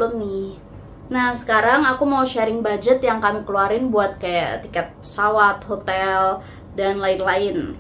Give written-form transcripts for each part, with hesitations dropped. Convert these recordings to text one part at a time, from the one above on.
upload nih. Nah, sekarang aku mau sharing budget yang kami keluarin buat kayak tiket pesawat, hotel, dan lain-lain.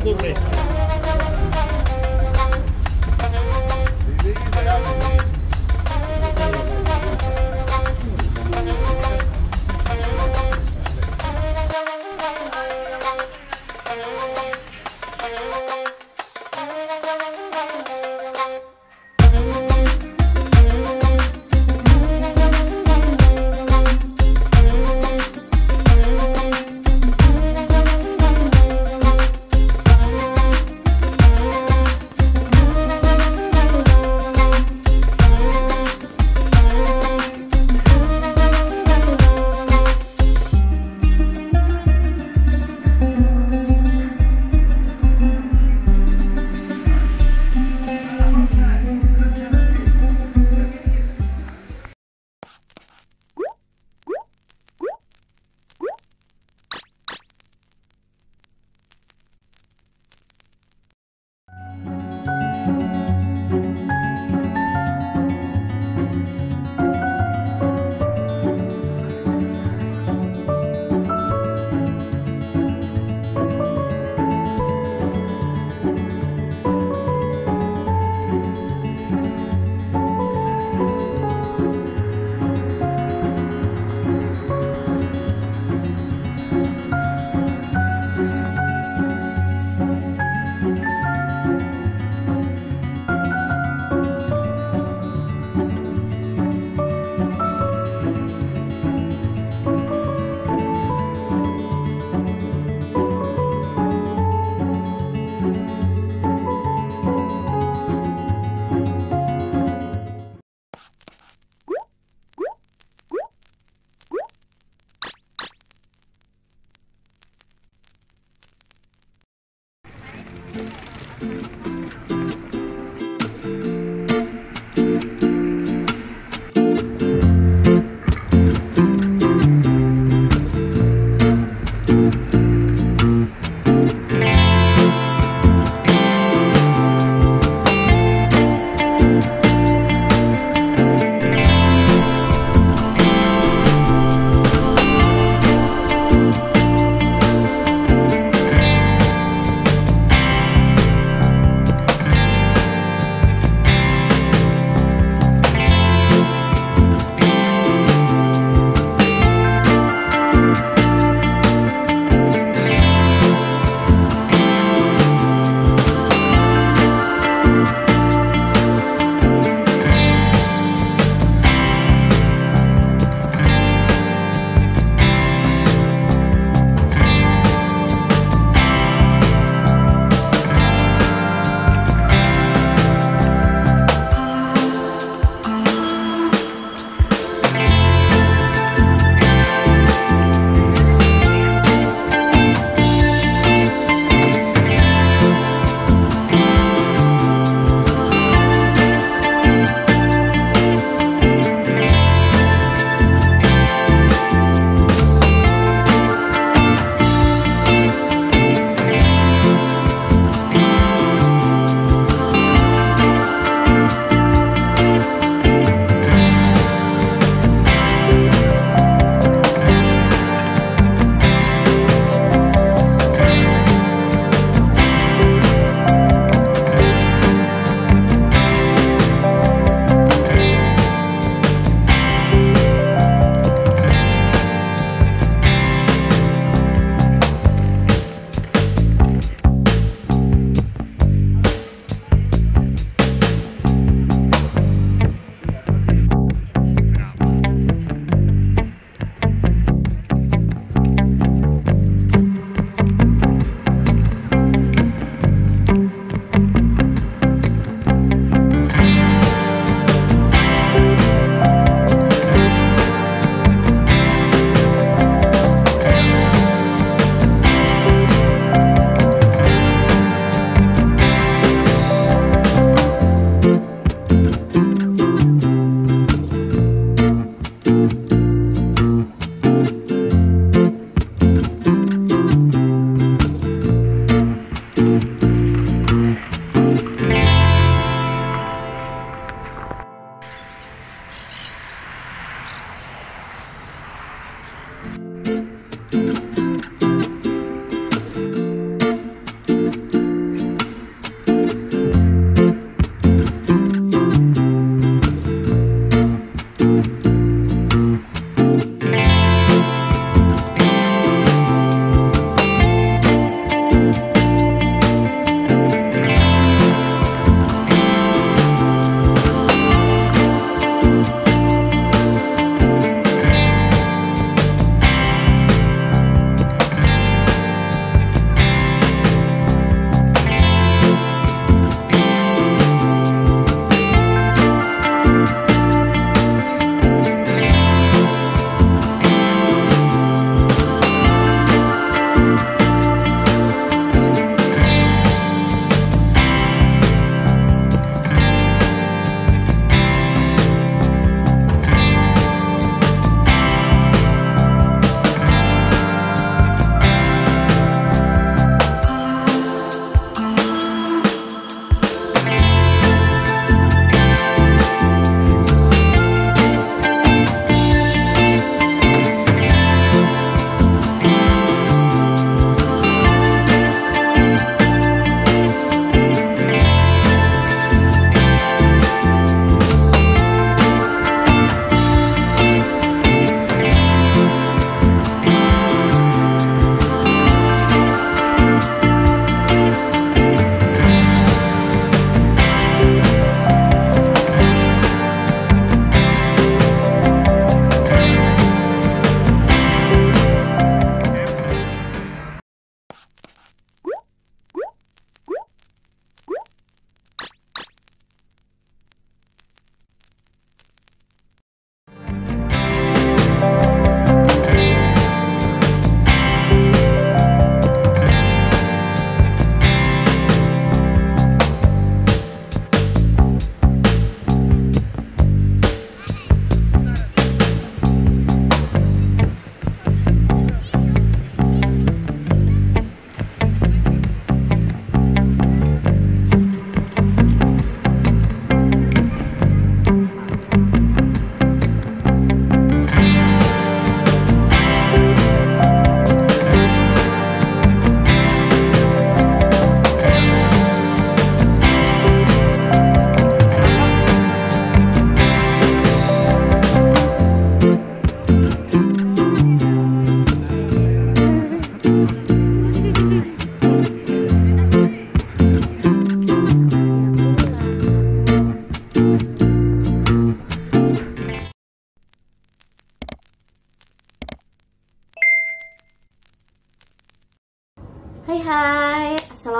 cukup nih.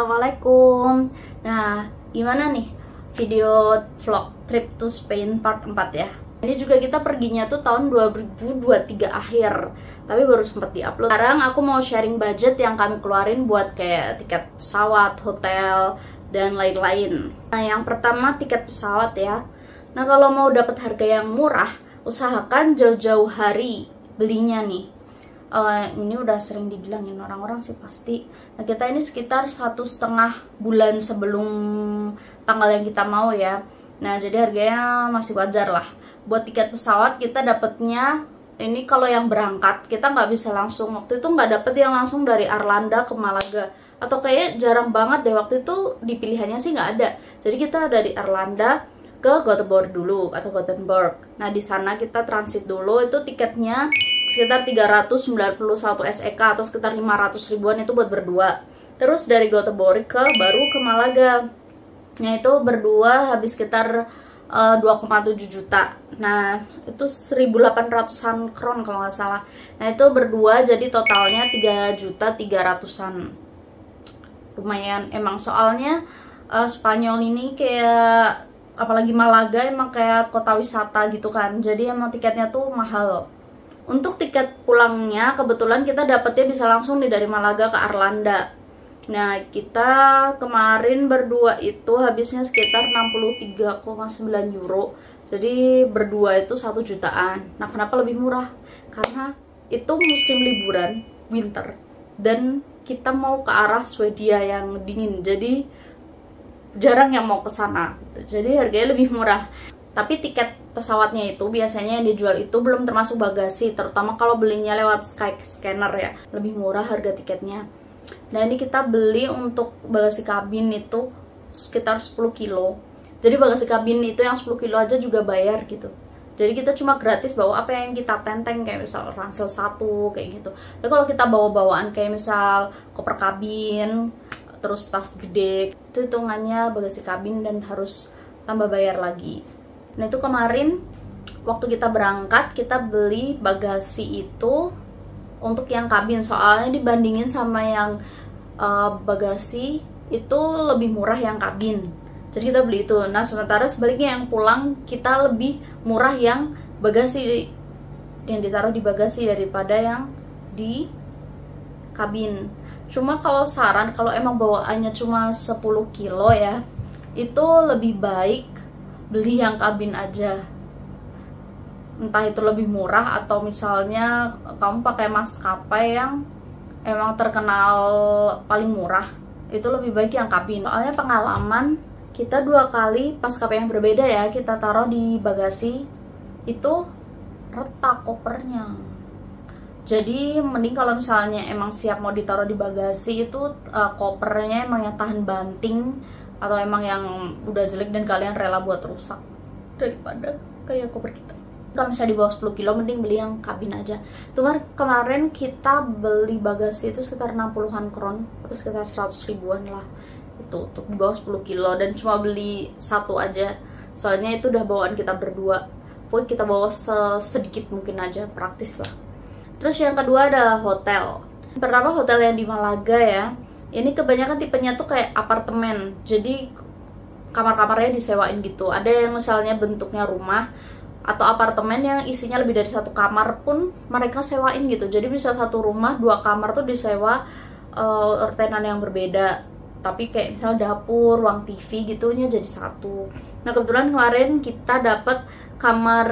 Assalamualaikum. Nah, gimana nih video vlog trip to Spain part 4 ya. Ini juga kita perginya tuh tahun 2023 akhir, tapi baru sempat diupload. Sekarang aku mau sharing budget yang kami keluarin buat kayak tiket pesawat, hotel, dan lain-lain. Nah, yang pertama tiket pesawat ya. Nah, kalau mau dapat harga yang murah, usahakan jauh-jauh hari belinya nih. Ini udah sering dibilangin orang-orang sih pasti. Nah, kita ini sekitar 1,5 bulan sebelum tanggal yang kita mau ya. Nah, jadi harganya masih wajar lah. Buat tiket pesawat kita dapetnya ini kalau yang berangkat kita nggak bisa langsung. Waktu itu nggak dapet yang langsung dari Arlanda ke Malaga, atau kayak jarang banget deh. Waktu itu di pilihannya sih nggak ada. Jadi kita dari Arlanda ke Gothenburg dulu atau Gothenburg. Nah, di sana kita transit dulu. Itu tiketnya sekitar 391 SEK atau sekitar 500 ribuan itu buat berdua. Terus dari Gothenburg baru ke Malaga. Nah, itu berdua habis sekitar 2,7 juta. Nah, itu 1.800-an kron kalau nggak salah. Nah, itu berdua jadi totalnya 3.300-an. Lumayan emang, soalnya Spanyol ini kayak, apalagi Malaga emang kayak kota wisata gitu kan. Jadi emang tiketnya tuh mahal. Untuk tiket pulangnya kebetulan kita dapetnya bisa langsung dari Malaga ke Arlanda. Nah, kita kemarin berdua itu habisnya sekitar 63,9 euro. Jadi berdua itu 1 jutaan. Nah, kenapa lebih murah? Karena itu musim liburan winter dan kita mau ke arah Swedia yang dingin. Jadi jarang yang mau ke sana. Jadi harganya lebih murah. Tapi tiket pesawatnya itu biasanya yang dijual itu belum termasuk bagasi, terutama kalau belinya lewat Skyscanner ya, lebih murah harga tiketnya. Nah, ini kita beli untuk bagasi kabin itu sekitar 10 kilo. Jadi bagasi kabin itu yang 10 kilo aja juga bayar gitu. Jadi kita cuma gratis bawa apa yang kita tenteng, kayak misal ransel 1 kayak gitu. Tapi kalau kita bawa-bawaan kayak misal koper kabin, terus tas gede, itu hitungannya bagasi kabin dan harus tambah bayar lagi. Nah, itu kemarin waktu kita berangkat kita beli bagasi itu untuk yang kabin, soalnya dibandingin sama yang bagasi itu lebih murah yang kabin. Jadi kita beli itu. Nah, sementara sebaliknya yang pulang kita lebih murah yang bagasi, yang ditaruh di bagasi daripada yang di kabin. Cuma kalau saran, kalau emang bawaannya cuma 10 kilo ya, itu lebih baik beli yang kabin aja. Entah itu lebih murah atau misalnya kamu pakai maskapai yang emang terkenal paling murah, itu lebih baik yang kabin. Soalnya pengalaman kita 2 kali maskapai yang berbeda ya, kita taruh di bagasi itu retak kopernya. Jadi mending kalau misalnya emang siap mau ditaruh di bagasi itu kopernya emang yang tahan banting, atau emang yang udah jelek dan kalian rela buat rusak, daripada kayak koper kita. Kalau misalnya di bawah 10 kilo mending beli yang kabin aja. Cuma kemarin kita beli bagasi itu sekitar 60-an kron atau sekitar 100 ribuan lah itu untuk di bawah 10 kilo, dan cuma beli 1 aja soalnya itu udah bawaan kita berdua. Pokoknya kita bawa sedikit mungkin aja, praktis lah. Terus yang kedua adalah hotel. Pertama hotel yang di Malaga ya. Ini kebanyakan tipenya tuh kayak apartemen, jadi kamar-kamarnya disewain gitu. Ada yang misalnya bentuknya rumah atau apartemen yang isinya lebih dari 1 kamar pun mereka sewain gitu. Jadi bisa 1 rumah 2 kamar tuh disewa tenan yang berbeda. Tapi kayak misal dapur, ruang TV gitunya jadi 1. Nah, kebetulan kemarin kita dapat kamar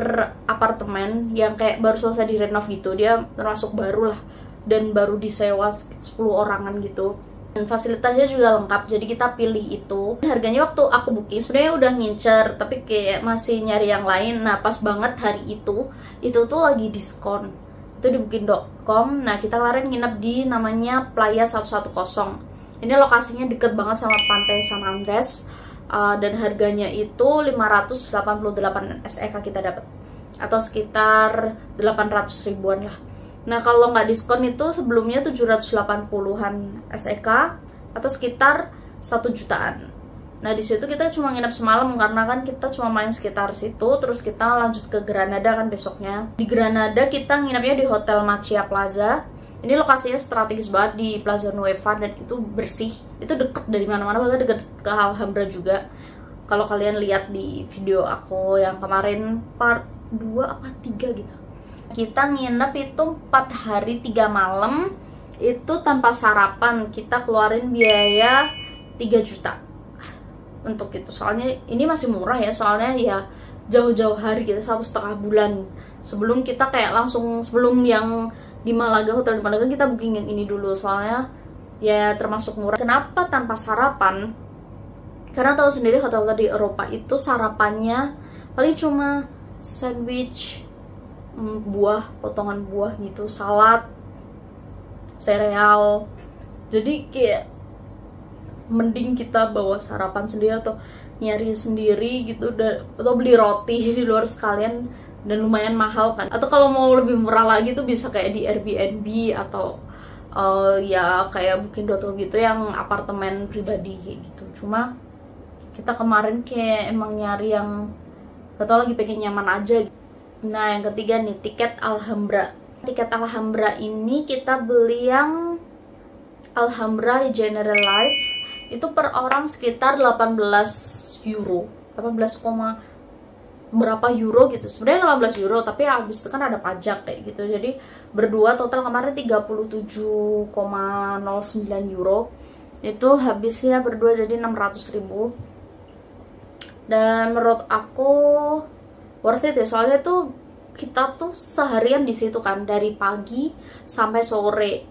apartemen yang kayak baru selesai direnov gitu. Dia termasuk baru lah dan baru disewa 10 orangan gitu. Dan fasilitasnya juga lengkap, jadi kita pilih itu. Harganya waktu aku booking sebenarnya udah ngincer, tapi kayak masih nyari yang lain. Nah, pas banget hari itu tuh lagi diskon. Itu di booking.com. Nah, kita kemarin nginep di namanya Playa 110. Ini lokasinya deket banget sama pantai San Andres, dan harganya itu 588 SEK kita dapat, atau sekitar 800 ribuan lah. Nah, kalau nggak diskon itu sebelumnya 780-an SEK atau sekitar 1 jutaan. Nah, di situ kita cuma nginep semalam karena kan kita cuma main sekitar situ, terus kita lanjut ke Granada kan besoknya. Di Granada kita nginepnya di Hotel Machia Plaza. Ini lokasinya strategis banget di Plaza Nueva dan itu bersih, itu deket dari mana-mana, bahkan deket ke Alhambra juga. Kalau kalian lihat di video aku yang kemarin part 2 apa 3 gitu, kita nginep itu 4 hari 3 malam itu tanpa sarapan. Kita keluarin biaya 3 juta untuk itu. Soalnya ini masih murah ya, soalnya ya jauh-jauh hari kita 1,5 bulan sebelum kita kayak langsung, sebelum yang di Malaga, hotel di Malaga kita booking yang ini dulu, soalnya ya termasuk murah. Kenapa tanpa sarapan? Karena tahu sendiri hotel-hotel di Eropa itu sarapannya paling cuma sandwich, buah, potongan buah gitu, salad, sereal. Jadi kayak mending kita bawa sarapan sendiri atau nyari sendiri gitu, atau beli roti di luar sekalian, dan lumayan mahal kan. Atau kalau mau lebih murah lagi tuh bisa kayak di Airbnb atau ya kayak Booking.com gitu yang apartemen pribadi gitu. Cuma kita kemarin kayak emang nyari yang atau lagi pengen nyaman aja. Nah, yang ketiga nih, tiket Alhambra. Tiket Alhambra ini kita beli yang Alhambra General Life, itu per orang sekitar 18 euro, 18, berapa euro gitu, sebenarnya 18 euro, tapi habis itu kan ada pajak kayak gitu. Jadi berdua total kemarin 37,09 euro, itu habisnya berdua jadi 600.000. Dan menurut aku worth it ya, soalnya tuh kita tuh seharian di situ kan, dari pagi sampai sore.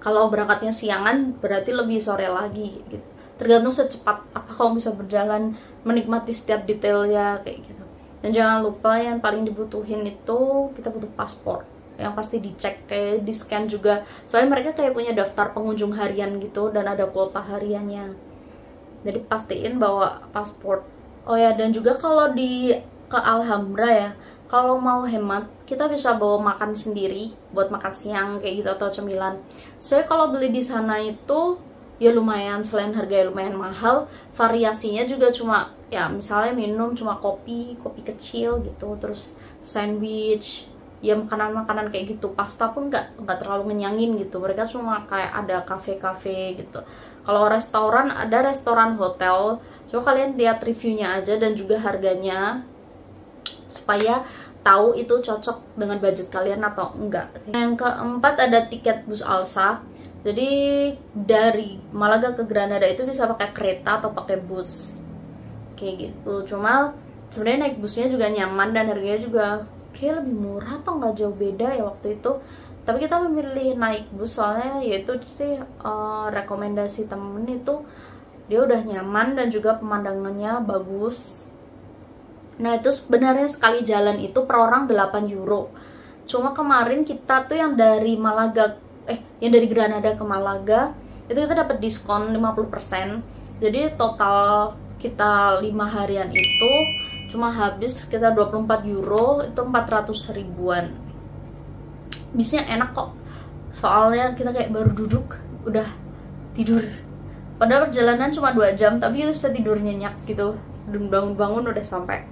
Kalau berangkatnya siangan berarti lebih sore lagi gitu, tergantung secepat apa kamu bisa berjalan menikmati setiap detailnya kayak gitu. Dan jangan lupa yang paling dibutuhin itu kita butuh paspor, yang pasti dicek, kayak di scan juga, soalnya mereka kayak punya daftar pengunjung harian gitu dan ada kuota hariannya, jadi pastiin bawa paspor. Oh ya, dan juga kalau ke Alhambra ya, kalau mau hemat kita bisa bawa makan sendiri buat makan siang kayak gitu atau cemilan. Soalnya kalau beli di sana itu ya lumayan, selain harganya lumayan mahal, variasinya juga cuma ya misalnya minum cuma kopi kecil gitu, terus sandwich, ya makanan-makanan kayak gitu. Pasta pun nggak terlalu ngenyangin gitu, mereka cuma kayak ada kafe-kafe gitu. Kalau restoran, ada restoran hotel, coba kalian lihat reviewnya aja dan juga harganya supaya tahu itu cocok dengan budget kalian atau enggak. Yang keempat ada tiket bus Alsa. Jadi dari Malaga ke Granada itu bisa pakai kereta atau pakai bus kayak gitu. Cuma sebenarnya naik busnya juga nyaman dan harganya juga kayak lebih murah atau nggak jauh beda ya waktu itu. Tapi kita memilih naik bus soalnya yaitu sih rekomendasi temen itu, dia udah nyaman dan juga pemandangannya bagus. Nah itu sebenarnya sekali jalan itu per orang 8 euro. Cuma kemarin kita tuh yang dari Granada ke Malaga itu kita dapat diskon 50%. Jadi total kita 5 harian itu cuma habis sekitar 24 euro, itu 400 ribuan. Bisnya enak kok, soalnya kita kayak baru duduk udah tidur. Padahal perjalanan cuma 2 jam tapi kita bisa tidur nyenyak gitu, dan bangun-bangun udah sampai.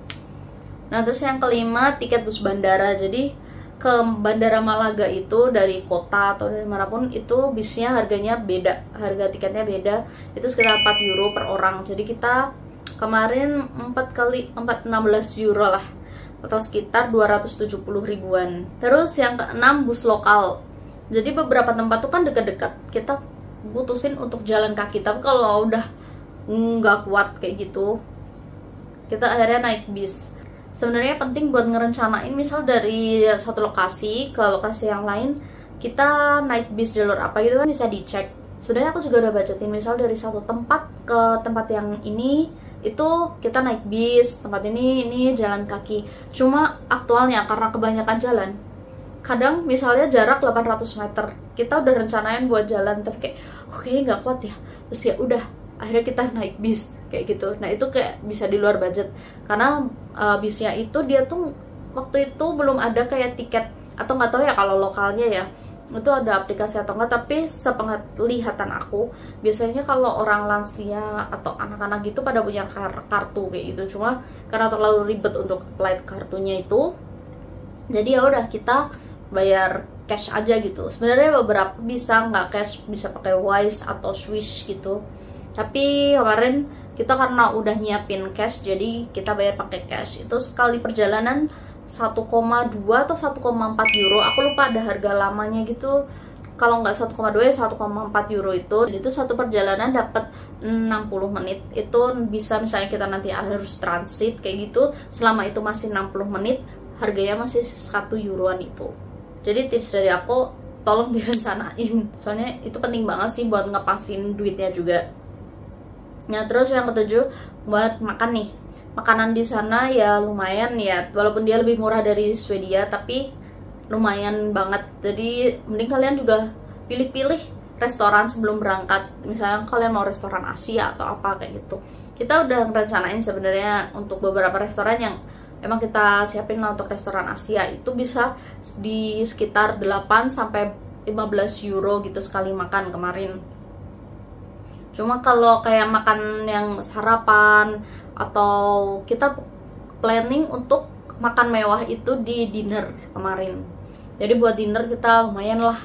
Nah terus yang kelima, tiket bus bandara. Jadi ke Bandara Malaga itu dari kota atau dari manapun itu bisnya harganya beda, harga tiketnya beda, itu sekitar 4 euro per orang. Jadi kita kemarin 4 kali 4, 16 euro lah, atau sekitar 270 ribuan. Terus yang keenam, bus lokal. Jadi beberapa tempat tuh kan dekat-dekat, kita putusin untuk jalan kaki. Tapi kalau udah nggak kuat kayak gitu, kita akhirnya naik bis. Sebenarnya penting buat ngerencanain, misal dari satu lokasi ke lokasi yang lain, kita naik bis jalur apa gitu kan bisa dicek. Sebenarnya aku juga udah bacain, misal dari satu tempat ke tempat yang ini itu kita naik bis, tempat ini jalan kaki. Cuma aktualnya karena kebanyakan jalan, kadang misalnya jarak 800 meter, kita udah rencanain buat jalan tapi kayak oke nggak kuat ya, terus ya udah akhirnya kita naik bis kayak gitu. Nah itu kayak bisa di luar budget, karena bisnya itu dia tuh waktu itu belum ada kayak tiket, atau nggak tahu ya kalau lokalnya ya itu ada aplikasi atau enggak, tapi sepenglihatan aku biasanya kalau orang lansia atau anak-anak gitu pada punya kartu kayak gitu. Cuma karena terlalu ribet untuk apply kartunya itu, jadi ya udah kita bayar cash aja gitu. Sebenarnya beberapa bisa nggak cash, bisa pakai Wise atau Swish gitu. Tapi kemarin kita karena udah nyiapin cash, jadi kita bayar pakai cash. Itu sekali perjalanan 1,2 atau 1,4 euro. Aku lupa ada harga lamanya gitu. Kalau nggak 1,2 ya 1,4 euro itu. Dan itu satu perjalanan dapat 60 menit. Itu bisa misalnya kita nanti harus transit kayak gitu. Selama itu masih 60 menit, harganya masih 1 euroan itu. Jadi tips dari aku, tolong direncanain. Soalnya itu penting banget sih buat ngepasin duitnya juga. Nah, terus yang ketujuh, buat makan nih. Makanan di sana ya lumayan ya, walaupun dia lebih murah dari Swedia, tapi lumayan banget. Jadi mending kalian juga pilih-pilih restoran sebelum berangkat. Misalnya kalian mau restoran Asia atau apa kayak gitu. Kita udah merencanain sebenarnya untuk beberapa restoran yang emang kita siapin lah untuk restoran Asia. Itu bisa di sekitar 8 sampai 15 euro gitu sekali makan kemarin. Cuma kalau kayak makan yang sarapan atau kita planning untuk makan mewah itu di dinner kemarin. Jadi buat dinner kita lumayan lah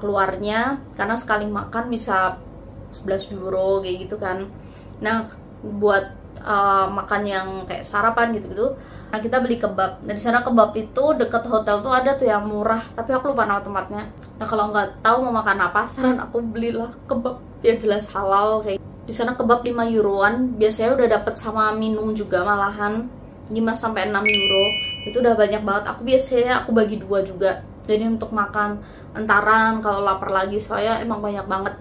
keluarnya, karena sekali makan bisa 11 euro kayak gitu kan. Nah, buat makan yang kayak sarapan gitu-gitu, nah kita beli kebab. Nah, di sana kebab itu deket hotel tuh ada tuh yang murah, tapi aku lupa nama tempatnya. Nah, kalau nggak tahu mau makan apa, saran aku belilah kebab yang jelas halal kayak. Di sana kebab 5 euroan, biasanya udah dapet sama minum juga malahan 5 sampai 6 euro. Itu udah banyak banget. Aku bagi 2 juga. Jadi untuk makan entaran kalau lapar lagi, soalnya emang banyak banget.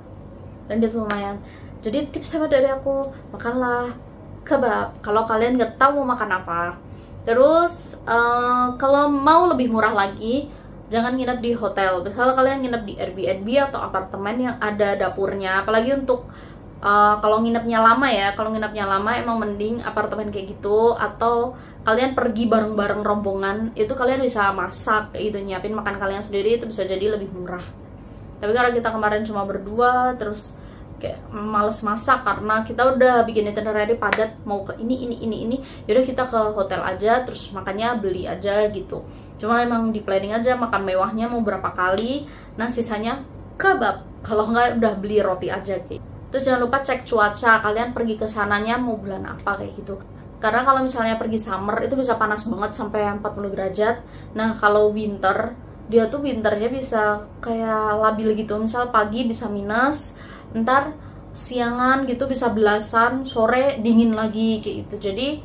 Dan dia tuh lumayan. Jadi tips sama dari aku, makanlah kebab kalau kalian nggak tahu mau makan apa. Terus kalau mau lebih murah lagi, jangan nginep di hotel. Misalnya kalian nginep di Airbnb atau apartemen yang ada dapurnya. Apalagi untuk kalau nginepnya lama ya, kalau nginepnya lama emang mending apartemen kayak gitu. Atau kalian pergi bareng-bareng rombongan, itu kalian bisa masak gitu, nyiapin makan kalian sendiri, itu bisa jadi lebih murah. Tapi karena kita kemarin cuma berdua, terus kayak males masak karena kita udah bikin itinerary padat, mau ke ini, yaudah kita ke hotel aja, terus makannya beli aja gitu. Cuma emang di planning aja makan mewahnya mau berapa kali, nah sisanya kebab. Kalau nggak udah beli roti aja kayak. Terus jangan lupa cek cuaca, kalian pergi ke sananya mau bulan apa kayak gitu. Karena kalau misalnya pergi summer itu bisa panas banget sampai 40 derajat. Nah, kalau winter, dia tuh winternya bisa kayak labil gitu. Misal pagi bisa minus, ntar siangan gitu bisa belasan, sore dingin lagi kayak gitu. Jadi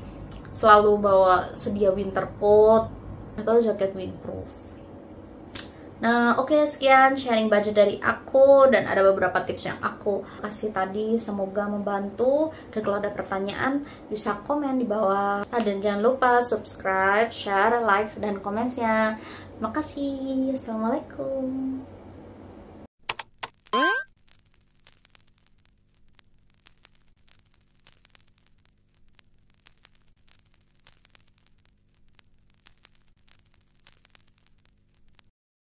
selalu bawa sedia winter coat atau jaket windproof. Nah, oke, sekian sharing budget dari aku, dan ada beberapa tips yang aku kasih tadi, semoga membantu. Dan kalau ada pertanyaan bisa komen di bawah. Nah, dan jangan lupa subscribe, share, like, dan komennya. Terima kasih. Assalamualaikum.